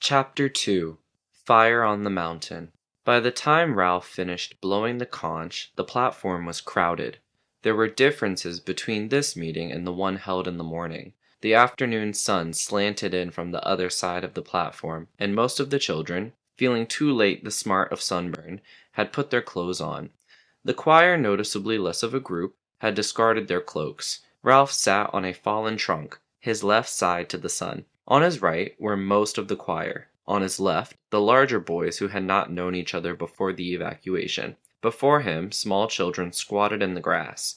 Chapter 2 Fire on the Mountain. By the time Ralph finished blowing the conch, the platform was crowded. There were differences between this meeting and the one held in the morning. The afternoon sun slanted in from the other side of the platform, and most of the children, feeling too late the smart of sunburn, had put their clothes on. The choir, noticeably less of a group, had discarded their cloaks. Ralph sat on a fallen trunk, his left side to the sun. On his right were most of the choir. On his left, the larger boys who had not known each other before the evacuation. Before him, small children squatted in the grass.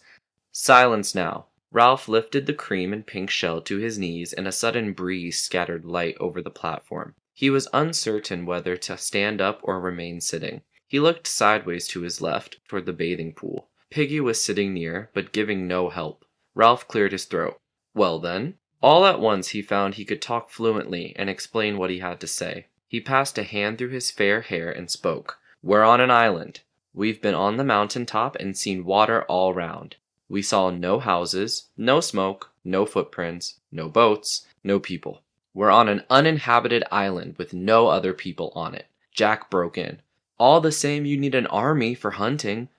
Silence now. Ralph lifted the cream and pink shell to his knees, and a sudden breeze scattered light over the platform. He was uncertain whether to stand up or remain sitting. He looked sideways to his left, toward the bathing pool. Piggy was sitting near, but giving no help. Ralph cleared his throat. Well then? All at once he found he could talk fluently and explain what he had to say. He passed a hand through his fair hair and spoke. We're on an island. We've been on the mountain top and seen water all round. We saw no houses, no smoke, no footprints, no boats, no people. We're on an uninhabited island with no other people on it. Jack broke in. All the same you need an army for hunting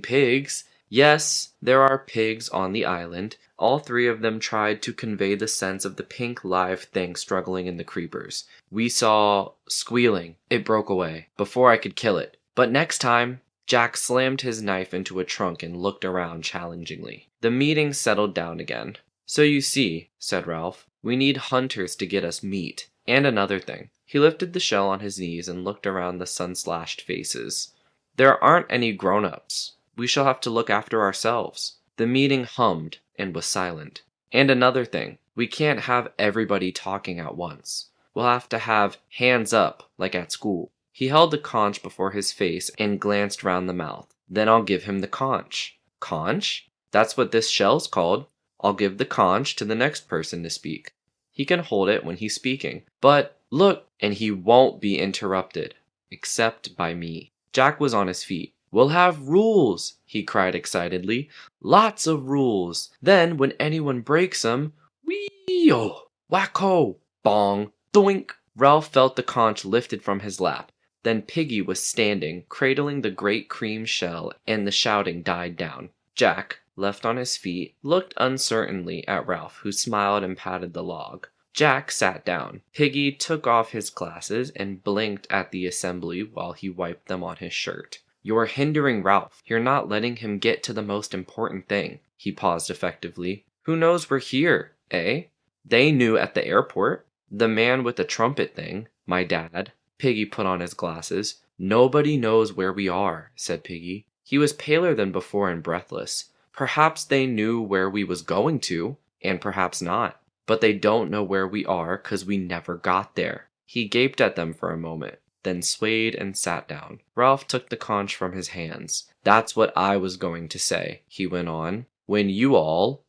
pigs. Yes, there are pigs on the island. All three of them tried to convey the sense of the pink live thing struggling in the creepers. We saw squealing. It broke away before I could kill it. But next time, Jack slammed his knife into a trunk and looked around challengingly. The meeting settled down again. So you see, said Ralph, we need hunters to get us meat. And another thing. He lifted the shell on his knees and looked around the sun-slashed faces. There aren't any grown-ups. We shall have to look after ourselves. The meeting hummed and was silent. And another thing, we can't have everybody talking at once. We'll have to have hands up, like at school. He held the conch before his face and glanced round the mouth. Then I'll give him the conch. Conch? That's what this shell's called. I'll give the conch to the next person to speak. He can hold it when he's speaking. But, look, and he won't be interrupted. Except by me. Jack was on his feet. We'll have rules, he cried excitedly. Lots of rules. Then, when anyone breaks them, whee-oh, whack-ho, bong, doink. Ralph felt the conch lifted from his lap. Then Piggy was standing, cradling the great cream shell, and the shouting died down. Jack, left on his feet, looked uncertainly at Ralph, who smiled and patted the log. Jack sat down. Piggy took off his glasses and blinked at the assembly while he wiped them on his shirt. You're hindering Ralph. You're not letting him get to the most important thing. He paused effectively. Who knows we're here, eh? They knew at the airport. The man with the trumpet thing, my dad. Piggy put on his glasses. Nobody knows where we are, said Piggy. He was paler than before and breathless. Perhaps they knew where we was going to, and perhaps not. But they don't know where we are 'cause we never got there. He gaped at them for a moment, then swayed and sat down. Ralph took the conch from his hands. That's what I was going to say, he went on. When you all,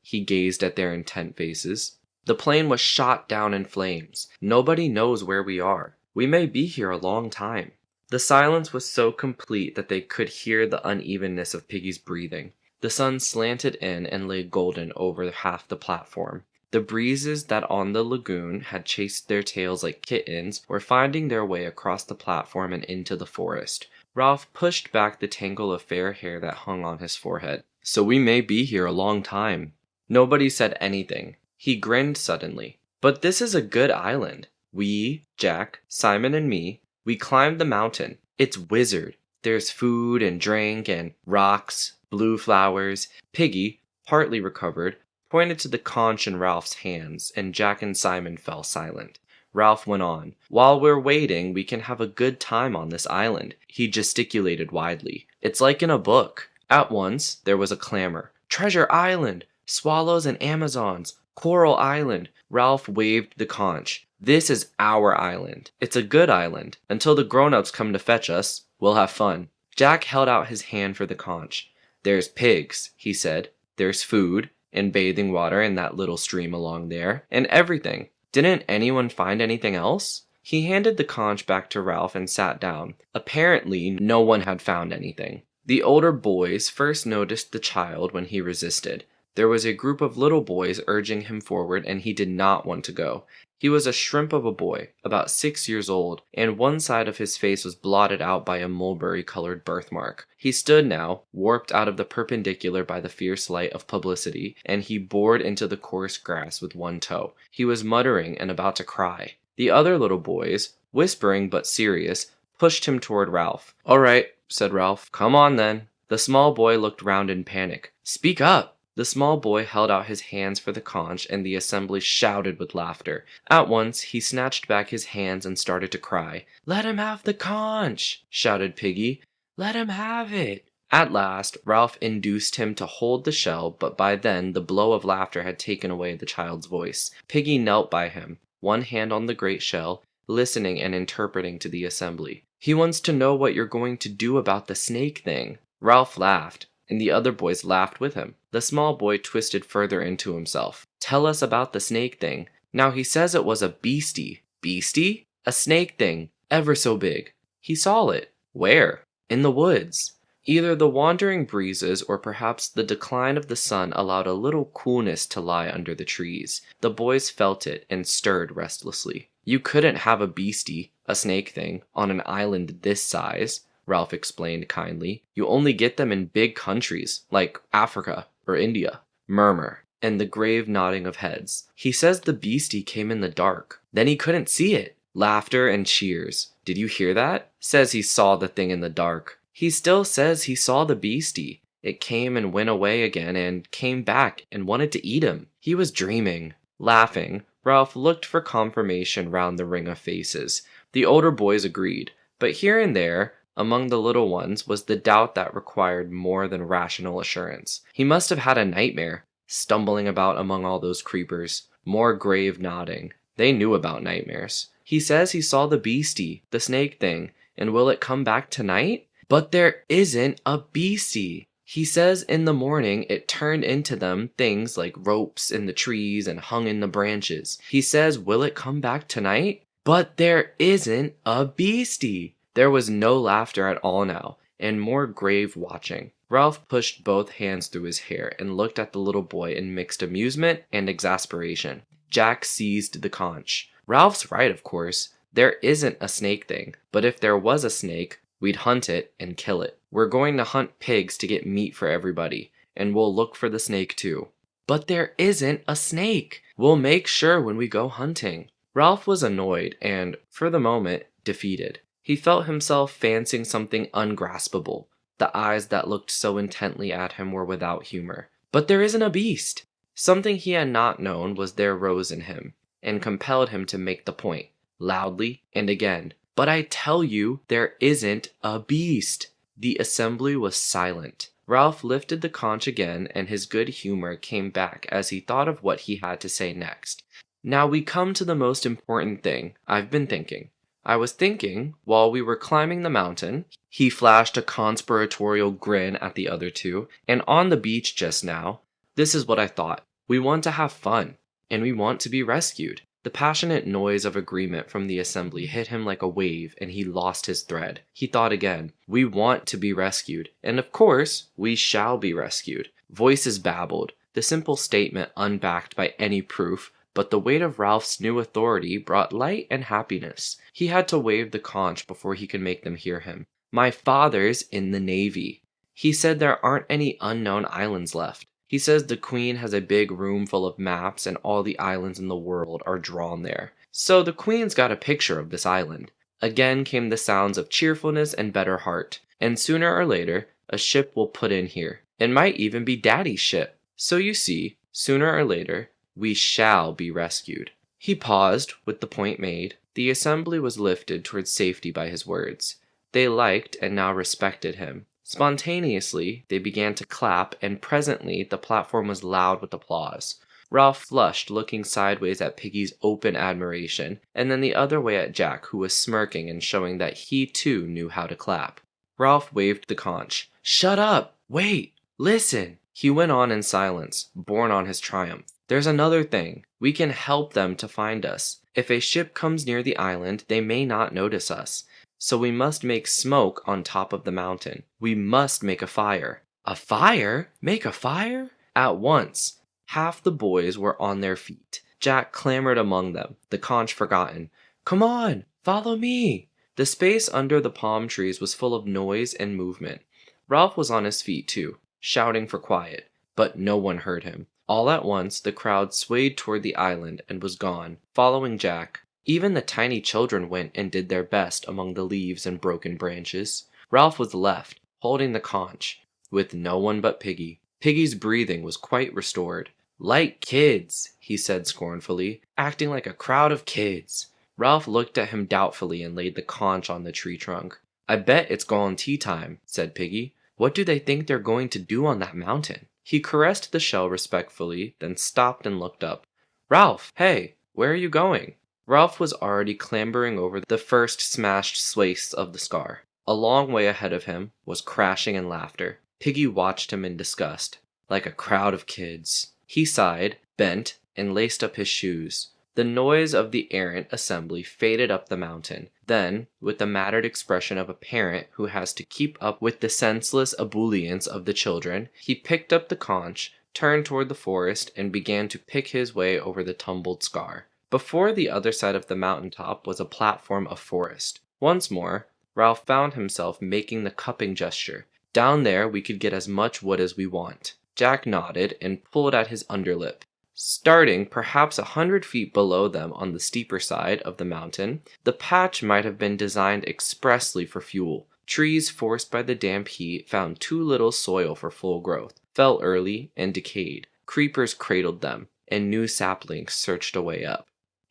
he gazed at their intent faces. The plane was shot down in flames. Nobody knows where we are. We may be here a long time. The silence was so complete that they could hear the unevenness of Piggy's breathing. The sun slanted in and lay golden over half the platform. The breezes that on the lagoon had chased their tails like kittens were finding their way across the platform and into the forest. Ralph pushed back the tangle of fair hair that hung on his forehead. So we may be here a long time. Nobody said anything. He grinned suddenly. But this is a good island. We, Jack, Simon and me, we climbed the mountain. It's wizard. There's food and drink and rocks, blue flowers. Piggy, partly recovered, pointed to the conch in Ralph's hands, and Jack and Simon fell silent. Ralph went on. While we're waiting, we can have a good time on this island. He gesticulated widely. It's like in a book. At once, there was a clamor. Treasure Island! Swallows and Amazons! Coral Island! Ralph waved the conch. This is our island. It's a good island. Until the grown-ups come to fetch us, we'll have fun. Jack held out his hand for the conch. There's pigs, he said. There's food, and bathing water in that little stream along there, and everything. Didn't anyone find anything else? He handed the conch back to Ralph and sat down. Apparently, no one had found anything. The older boys first noticed the child when he resisted. There was a group of little boys urging him forward, and he did not want to go. He was a shrimp of a boy, about 6 years old, and one side of his face was blotted out by a mulberry-colored birthmark. He stood now, warped out of the perpendicular by the fierce light of publicity, and he bored into the coarse grass with one toe. He was muttering and about to cry. The other little boys, whispering but serious, pushed him toward Ralph. "All right," said Ralph. "Come on, then." The small boy looked round in panic. "Speak up!" The small boy held out his hands for the conch, and the assembly shouted with laughter. At once, he snatched back his hands and started to cry. "Let him have the conch!" shouted Piggy. "Let him have it!" At last, Ralph induced him to hold the shell, but by then the blow of laughter had taken away the child's voice. Piggy knelt by him, one hand on the great shell, listening and interpreting to the assembly. "He wants to know what you're going to do about the snake thing." Ralph laughed, and the other boys laughed with him. The small boy twisted further into himself. "Tell us about the snake thing. Now he says it was a beastie." "Beastie?" "A snake thing, ever so big. He saw it." "Where?" "In the woods." Either the wandering breezes or perhaps the decline of the sun allowed a little coolness to lie under the trees. The boys felt it and stirred restlessly. "You couldn't have a beastie, a snake thing, on an island this size," Ralph explained kindly. "You only get them in big countries, like Africa or India." Murmur, and the grave nodding of heads. "He says the beastie came in the dark. Then he couldn't see it." Laughter and cheers. "Did you hear that? Says he saw the thing in the dark." "He still says he saw the beastie. It came and went away again and came back and wanted to eat him. He was dreaming." Laughing, Ralph looked for confirmation round the ring of faces. The older boys agreed, but here and there, among the little ones, was the doubt that required more than rational assurance. He must have had a nightmare, stumbling about among all those creepers. More grave nodding. They knew about nightmares. "He says he saw the beastie, the snake thing, and will it come back tonight? But there isn't a beastie. He says in the morning it turned into them things like ropes in the trees and hung in the branches. He says will it come back tonight? But there isn't a beastie." There was no laughter at all now, and more grave watching. Ralph pushed both hands through his hair and looked at the little boy in mixed amusement and exasperation. Jack seized the conch. "Ralph's right, of course. There isn't a snake thing, but if there was a snake, we'd hunt it and kill it. We're going to hunt pigs to get meat for everybody, and we'll look for the snake too." "But there isn't a snake. We'll make sure when we go hunting." Ralph was annoyed and, for the moment, defeated. He felt himself fancying something ungraspable. The eyes that looked so intently at him were without humor. "But there isn't a beast." Something he had not known was there rose in him, and compelled him to make the point, loudly and again. "But I tell you, there isn't a beast." The assembly was silent. Ralph lifted the conch again, and his good humor came back as he thought of what he had to say next. "Now we come to the most important thing. I've been thinking. I was thinking, while we were climbing the mountain," he flashed a conspiratorial grin at the other two, "and on the beach just now, this is what I thought. We want to have fun, and we want to be rescued." The passionate noise of agreement from the assembly hit him like a wave, and he lost his thread. He thought again. "We want to be rescued, and of course, we shall be rescued." Voices babbled, the simple statement unbacked by any proof, but the weight of Ralph's new authority brought light and happiness. He had to wave the conch before he could make them hear him. "My father's in the Navy. He said there aren't any unknown islands left. He says the Queen has a big room full of maps and all the islands in the world are drawn there. So the Queen's got a picture of this island." Again came the sounds of cheerfulness and better heart. "And sooner or later, a ship will put in here. It might even be Daddy's ship. So you see, sooner or later, we shall be rescued." He paused, with the point made. The assembly was lifted towards safety by his words. They liked and now respected him. Spontaneously, they began to clap, and presently the platform was loud with applause. Ralph flushed, looking sideways at Piggy's open admiration, and then the other way at Jack, who was smirking and showing that he too knew how to clap. Ralph waved the conch. "Shut up! Wait! Listen!" He went on in silence, borne on his triumph. "There's another thing. We can help them to find us. If a ship comes near the island, they may not notice us. So we must make smoke on top of the mountain. We must make a fire." "A fire? Make a fire?" At once, half the boys were on their feet. Jack clambered among them, the conch forgotten. "Come on, follow me!" The space under the palm trees was full of noise and movement. Ralph was on his feet too, shouting for quiet, but no one heard him. All at once, the crowd swayed toward the island and was gone, following Jack. Even the tiny children went and did their best among the leaves and broken branches. Ralph was left, holding the conch, with no one but Piggy. Piggy's breathing was quite restored. "Like kids," he said scornfully, "acting like a crowd of kids." Ralph looked at him doubtfully and laid the conch on the tree trunk. "I bet it's gone tea time," said Piggy. "What do they think they're going to do on that mountain?" He caressed the shell respectfully, then stopped and looked up. "Ralph, hey, where are you going?" Ralph was already clambering over the first smashed swaths of the scar. A long way ahead of him was crashing and laughter. Piggy watched him in disgust. "Like a crowd of kids." He sighed, bent, and laced up his shoes. The noise of the errant assembly faded up the mountain. Then, with the mattered expression of a parent who has to keep up with the senseless ebullience of the children, he picked up the conch, turned toward the forest, and began to pick his way over the tumbled scar. Before the other side of the mountain top was a platform of forest. Once more, Ralph found himself making the cupping gesture. "Down there we could get as much wood as we want." Jack nodded and pulled at his underlip. Starting perhaps 100 feet below them on the steeper side of the mountain, the patch might have been designed expressly for fuel. Trees forced by the damp heat found too little soil for full growth, fell early, and decayed. Creepers cradled them, and new saplings searched a way up.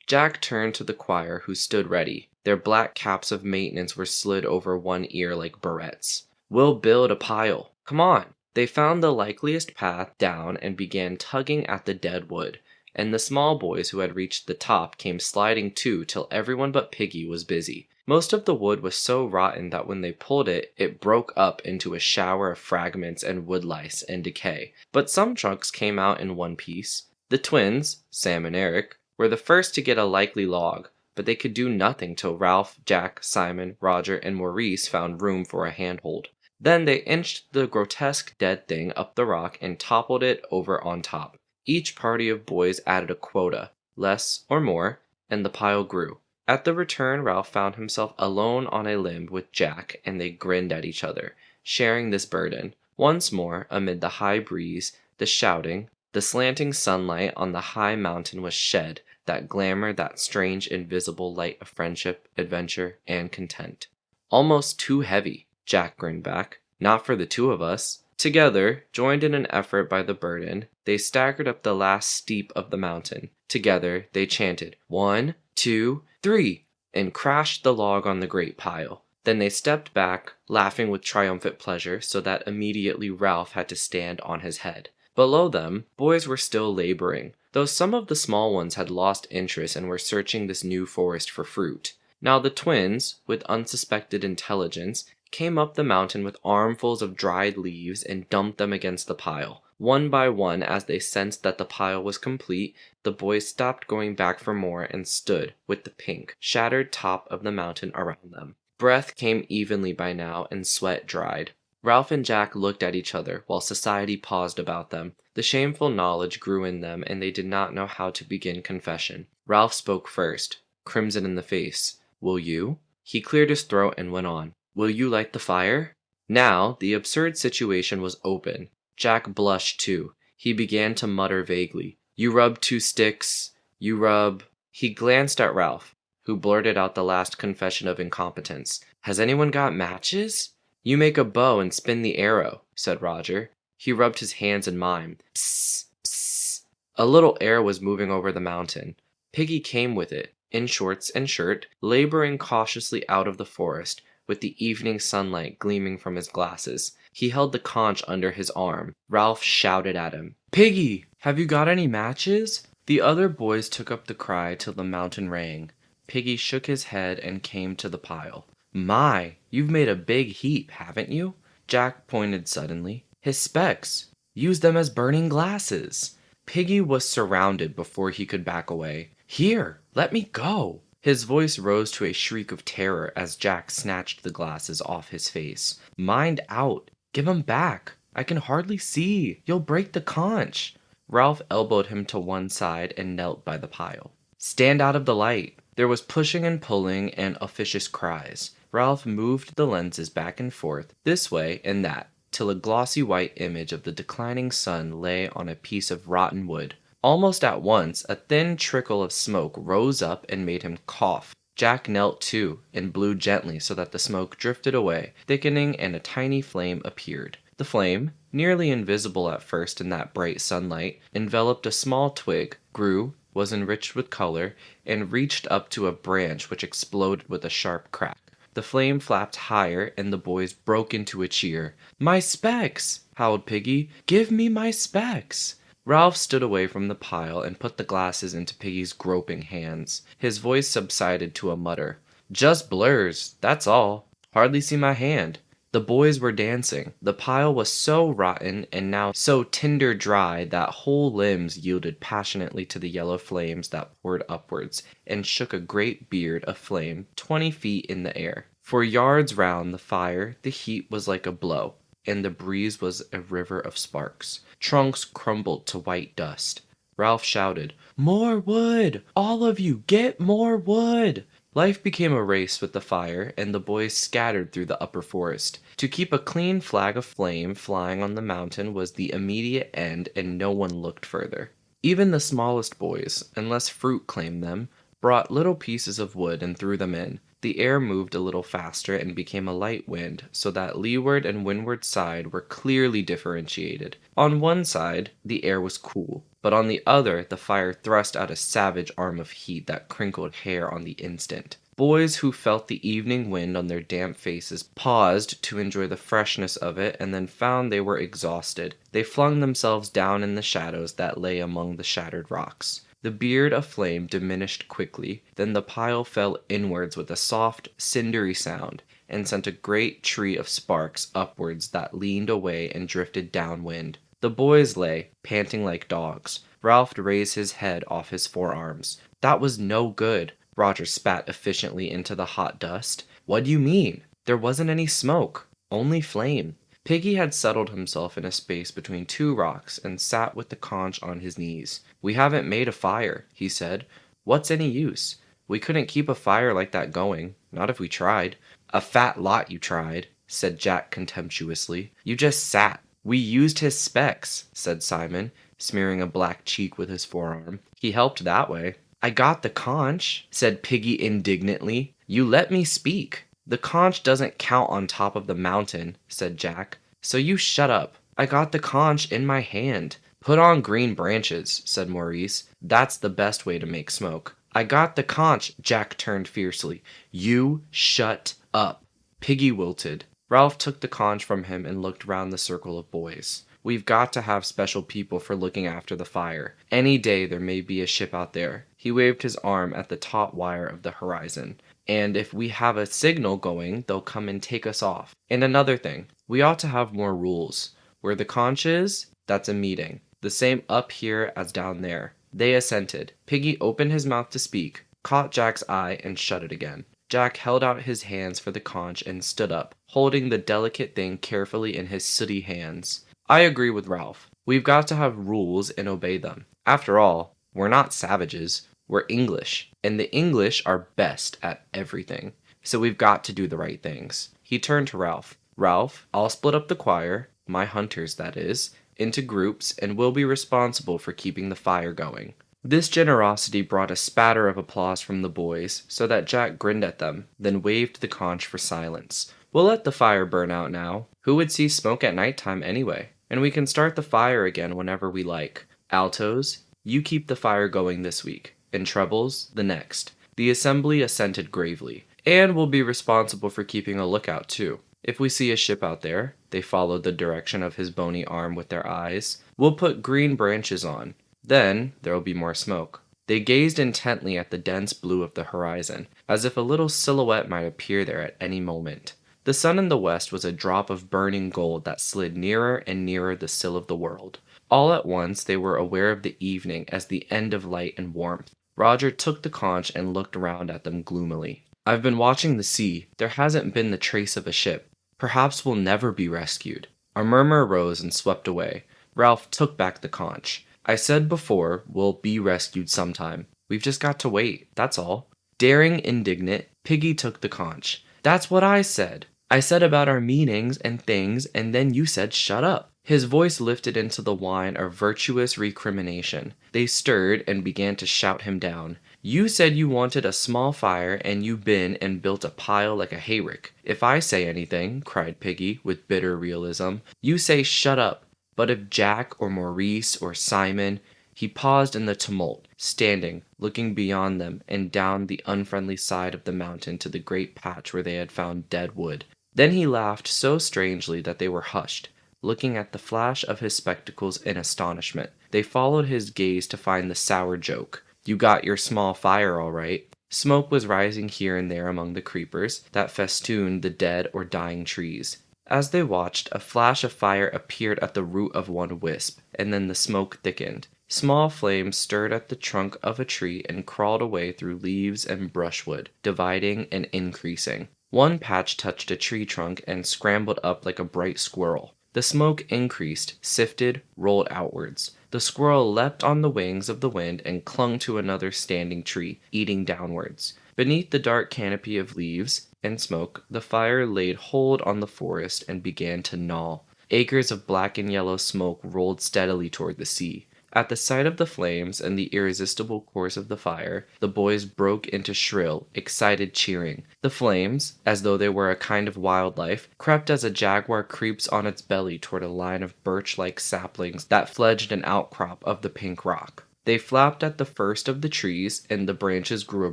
Jack turned to the choir who stood ready. Their black caps of maintenance were slid over one ear like barrettes. "We'll build a pile. Come on." They found the likeliest path down and began tugging at the dead wood, and the small boys who had reached the top came sliding too till everyone but Piggy was busy. Most of the wood was so rotten that when they pulled it, it broke up into a shower of fragments and woodlice and decay, but some chunks came out in one piece. The twins, Sam and Eric, were the first to get a likely log, but they could do nothing till Ralph, Jack, Simon, Roger, and Maurice found room for a handhold. Then they inched the grotesque dead thing up the rock and toppled it over on top. Each party of boys added a quota, less or more, and the pile grew. At the return, Ralph found himself alone on a limb with Jack, and they grinned at each other, sharing this burden. Once more, amid the high breeze, the shouting, the slanting sunlight on the high mountain was shed, that glamour, that strange invisible light of friendship, adventure, and content. "Almost too heavy," Jack grinned back. "Not for the two of us." Together, joined in an effort by the burden, they staggered up the last steep of the mountain. Together, they chanted, "1, 2, 3," and crashed the log on the great pile. Then they stepped back, laughing with triumphant pleasure, so that immediately Ralph had to stand on his head. Below them, boys were still laboring, though some of the small ones had lost interest and were searching this new forest for fruit. Now the twins, with unsuspected intelligence, came up the mountain with armfuls of dried leaves and dumped them against the pile. One by one, as they sensed that the pile was complete, the boys stopped going back for more and stood with the pink, shattered top of the mountain around them. Breath came evenly by now, and sweat dried. Ralph and Jack looked at each other while society paused about them. The shameful knowledge grew in them, and they did not know how to begin confession. Ralph spoke first, crimson in the face. "Will you?" He cleared his throat and went on. "Will you light the fire?" Now, the absurd situation was open. Jack blushed too. He began to mutter vaguely. "You rub 2 sticks. You rub—" He glanced at Ralph, who blurted out the last confession of incompetence. "Has anyone got matches?" "You make a bow and spin the arrow," said Roger. He rubbed his hands and mimed. "Psst, psst." A little air was moving over the mountain. Piggy came with it, in shorts and shirt, laboring cautiously out of the forest, with the evening sunlight gleaming from his glasses. He held the conch under his arm. Ralph shouted at him, "Piggy, have you got any matches?" The other boys took up the cry till the mountain rang. Piggy shook his head and came to the pile. "My, you've made a big heap, haven't you?" Jack pointed suddenly. "His specs. Use them as burning glasses." Piggy was surrounded before he could back away. "Here, let me go." His voice rose to a shriek of terror as Jack snatched the glasses off his face. "Mind out. Give 'em back." I can hardly see. You'll break the conch. Ralph elbowed him to one side and knelt by the pile. Stand out of the light. There was pushing and pulling and officious cries. Ralph moved the lenses back and forth, this way and that, till a glossy white image of the declining sun lay on a piece of rotten wood. Almost at once, a thin trickle of smoke rose up and made him cough. Jack knelt too, and blew gently so that the smoke drifted away, thickening, and a tiny flame appeared. The flame, nearly invisible at first in that bright sunlight, enveloped a small twig, grew, was enriched with color, and reached up to a branch which exploded with a sharp crack. The flame flapped higher, and the boys broke into a cheer. "My specs!" howled Piggy. "Give me my specs!" Ralph stood away from the pile and put the glasses into Piggy's groping hands. His voice subsided to a mutter. "Just blurs, that's all. Hardly see my hand." The boys were dancing. The pile was so rotten and now so tinder dry that whole limbs yielded passionately to the yellow flames that poured upwards and shook a great beard of flame 20 feet in the air. For yards round the fire the heat was like a blow, and the breeze was a river of sparks. Trunks crumbled to white dust. Ralph shouted, "More wood! All of you, get more wood!" Life became a race with the fire, and the boys scattered through the upper forest. To keep a clean flag of flame flying on the mountain was the immediate end, and no one looked further. Even the smallest boys, unless fruit claimed them, brought little pieces of wood and threw them in. The air moved a little faster and became a light wind, so that leeward and windward side were clearly differentiated. On one side, the air was cool, but on the other, the fire thrust out a savage arm of heat that crinkled hair on the instant. Boys who felt the evening wind on their damp faces paused to enjoy the freshness of it and then found they were exhausted. They flung themselves down in the shadows that lay among the shattered rocks. The beard of flame diminished quickly, then the pile fell inwards with a soft, cindery sound, and sent a great tree of sparks upwards that leaned away and drifted downwind. The boys lay, panting like dogs. Ralph raised his head off his forearms. "That was no good." Roger spat efficiently into the hot dust. "What do you mean? There wasn't any smoke, only flame." Piggy had settled himself in a space between two rocks and sat with the conch on his knees. "We haven't made a fire," he said. "What's any use? We couldn't keep a fire like that going, not if we tried." "A fat lot you tried," said Jack contemptuously. "You just sat." "We used his specs," said Simon, smearing a black cheek with his forearm. "He helped that way." "I got the conch," said Piggy indignantly. "You let me speak." "The conch doesn't count on top of the mountain," said Jack. "So you shut up. I got the conch in my hand." "Put on green branches," said Maurice. "That's the best way to make smoke." "I got the conch," Jack turned fiercely. "You shut up." Piggy wilted. Ralph took the conch from him and looked round the circle of boys. "We've got to have special people for looking after the fire. Any day there may be a ship out there." He waved his arm at the taut wire of the horizon. "And if we have a signal going, they'll come and take us off. And another thing, we ought to have more rules. Where the conch is, that's a meeting. The same up here as down there." They assented. Piggy opened his mouth to speak, caught Jack's eye, and shut it again. Jack held out his hands for the conch and stood up, holding the delicate thing carefully in his sooty hands. "I agree with Ralph. We've got to have rules and obey them. After all, we're not savages. We're English, and the English are best at everything. So we've got to do the right things." He turned to Ralph. "Ralph, I'll split up the choir, my hunters that is, into groups, and we'll be responsible for keeping the fire going." This generosity brought a spatter of applause from the boys, so that Jack grinned at them, then waved the conch for silence. "We'll let the fire burn out now. Who would see smoke at night time anyway? And we can start the fire again whenever we like. Altos, you keep the fire going this week, and trebles, the next." The assembly assented gravely. "And we'll be responsible for keeping a lookout too. If we see a ship out there," they followed the direction of his bony arm with their eyes, "we'll put green branches on. Then there'll be more smoke." They gazed intently at the dense blue of the horizon, as if a little silhouette might appear there at any moment. The sun in the west was a drop of burning gold that slid nearer and nearer the sill of the world. All at once they were aware of the evening as the end of light and warmth. Roger took the conch and looked round at them gloomily. "I've been watching the sea. There hasn't been the trace of a ship. Perhaps we'll never be rescued." A murmur rose and swept away. Ralph took back the conch. I said before, we'll be rescued sometime. We've just got to wait, that's all. Daring indignant, Piggy took the conch. That's what I said. I said about our meetings and things, and then you said shut up. His voice lifted into the whine of virtuous recrimination. They stirred and began to shout him down. You said you wanted a small fire, and you been and built a pile like a hayrick. If I say anything, cried Piggy, with bitter realism, you say shut up. But if Jack or Maurice or Simon... He paused in the tumult, standing, looking beyond them and down the unfriendly side of the mountain to the great patch where they had found dead wood. Then he laughed so strangely that they were hushed, looking at the flash of his spectacles in astonishment. They followed his gaze to find the sour joke. You got your small fire all right. Smoke was rising here and there among the creepers that festooned the dead or dying trees. As they watched, a flash of fire appeared at the root of one wisp, and then the smoke thickened. Small flames stirred at the trunk of a tree and crawled away through leaves and brushwood, dividing and increasing. One patch touched a tree trunk and scrambled up like a bright squirrel. The smoke increased, sifted, rolled outwards. The squirrel leapt on the wings of the wind and clung to another standing tree, eating downwards. Beneath the dark canopy of leaves and smoke, the fire laid hold on the forest and began to gnaw. Acres of black and yellow smoke rolled steadily toward the sea. At the sight of the flames and the irresistible course of the fire, the boys broke into shrill, excited cheering. The flames, as though they were a kind of wildlife, crept as a jaguar creeps on its belly toward a line of birch-like saplings that fledged an outcrop of the pink rock. They flapped at the first of the trees, and the branches grew a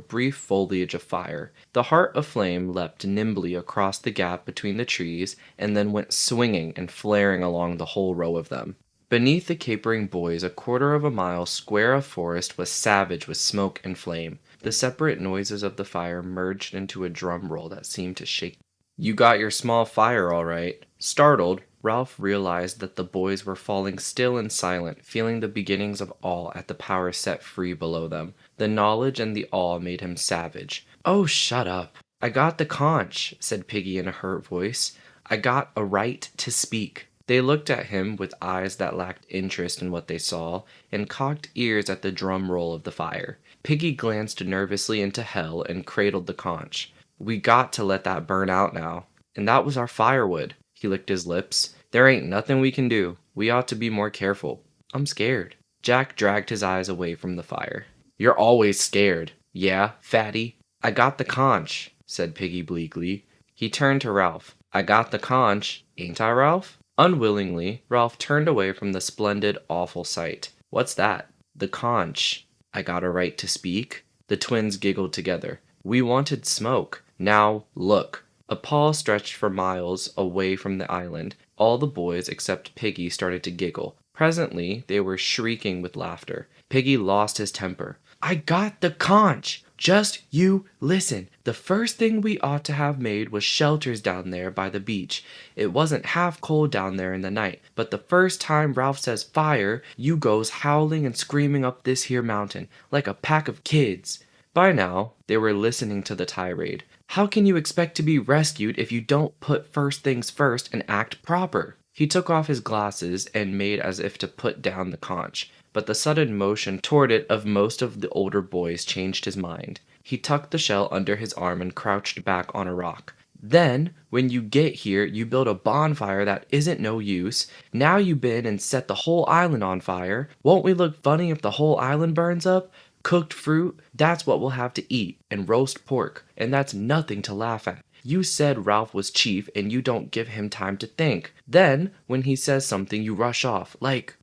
brief foliage of fire. The heart of flame leapt nimbly across the gap between the trees, and then went swinging and flaring along the whole row of them. Beneath the capering boys, a quarter of a mile square of forest was savage with smoke and flame. The separate noises of the fire merged into a drum roll that seemed to shake. You got your small fire all right. Startled, Ralph realized that the boys were falling still and silent, feeling the beginnings of awe at the power set free below them. The knowledge and the awe made him savage. Oh, shut up. I got the conch, said Piggy in a hurt voice. I got a right to speak. They looked at him with eyes that lacked interest in what they saw, and cocked ears at the drum roll of the fire. Piggy glanced nervously into hell and cradled the conch. We got to let that burn out now. And that was our firewood. He licked his lips. There ain't nothing we can do. We ought to be more careful. I'm scared. Jack dragged his eyes away from the fire. You're always scared. Yeah, fatty. I got the conch, said Piggy bleakly. He turned to Ralph. I got the conch. Ain't I, Ralph? Unwillingly, Ralph turned away from the splendid, awful sight. What's that? The conch. I got a right to speak? The twins giggled together. We wanted smoke. Now, look. A pall stretched for miles away from the island. All the boys except Piggy started to giggle. Presently, they were shrieking with laughter. Piggy lost his temper. I got the conch! Just you listen. The first thing we ought to have made was shelters down there by the beach. It wasn't half cold down there in the night, but the first time Ralph says fire, you goes howling and screaming up this here mountain, like a pack of kids. By now, they were listening to the tirade. How can you expect to be rescued if you don't put first things first and act proper? He took off his glasses and made as if to put down the conch, but the sudden motion toward it of most of the older boys changed his mind. He tucked the shell under his arm and crouched back on a rock. Then, when you get here, you build a bonfire that isn't no use. Now you been and set the whole island on fire. Won't we look funny if the whole island burns up? Cooked fruit, that's what we'll have to eat, and roast pork, and that's nothing to laugh at. You said Ralph was chief and you don't give him time to think. Then, when he says something, you rush off. Like.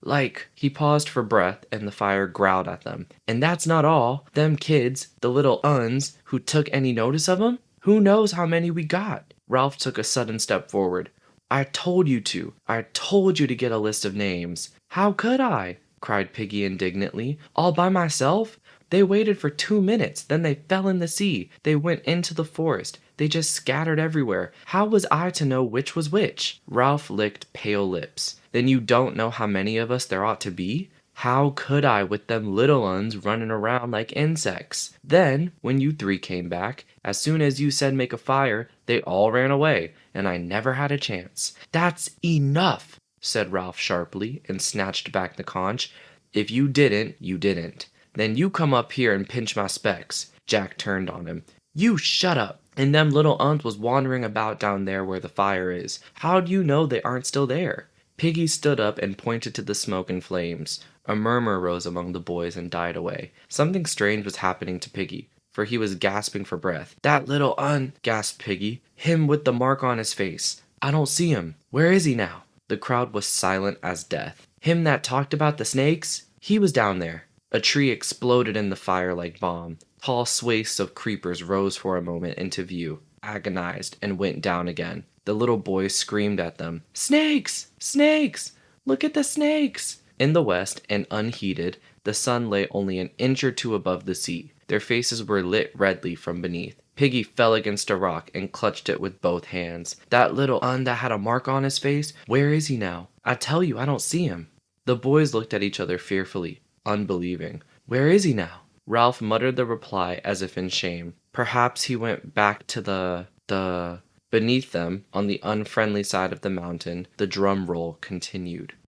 He paused for breath and the fire growled at them. And that's not all. Them kids, the little uns, who took any notice of 'em? Who knows how many we got? Ralph took a sudden step forward. I told you to. I told you to get a list of names. How could I? Cried Piggy indignantly. All by myself? They waited for 2 minutes, then they fell in the sea. They went into the forest. They just scattered everywhere. How was I to know which was which? Ralph licked pale lips. Then you don't know how many of us there ought to be? How could I with them little uns running around like insects? Then, when you three came back, as soon as you said make a fire, they all ran away, and I never had a chance. That's enough, said Ralph sharply, and snatched back the conch. If you didn't, you didn't. Then you come up here and pinch my specs. Jack turned on him. You shut up. And them little uns was wandering about down there where the fire is. How do you know they aren't still there? Piggy stood up and pointed to the smoke and flames. A murmur rose among the boys and died away. Something strange was happening to Piggy, for he was gasping for breath. That little gasped Piggy. Him with the mark on his face. I don't see him. Where is he now? The crowd was silent as death. Him that talked about the snakes? He was down there. A tree exploded in the fire like bomb. Tall swathes of creepers rose for a moment into view, agonized, and went down again. The little boys screamed at them. Snakes! Snakes! Look at the snakes! In the west, and unheeded, the sun lay only an inch or two above the sea. Their faces were lit redly from beneath. Piggy fell against a rock and clutched it with both hands. That little that had a mark on his face? Where is he now? I tell you, I don't see him. The boys looked at each other fearfully, unbelieving. Where is he now? Ralph muttered the reply as if in shame. Perhaps he went back to the... Beneath them, on the unfriendly side of the mountain, the drum roll continued.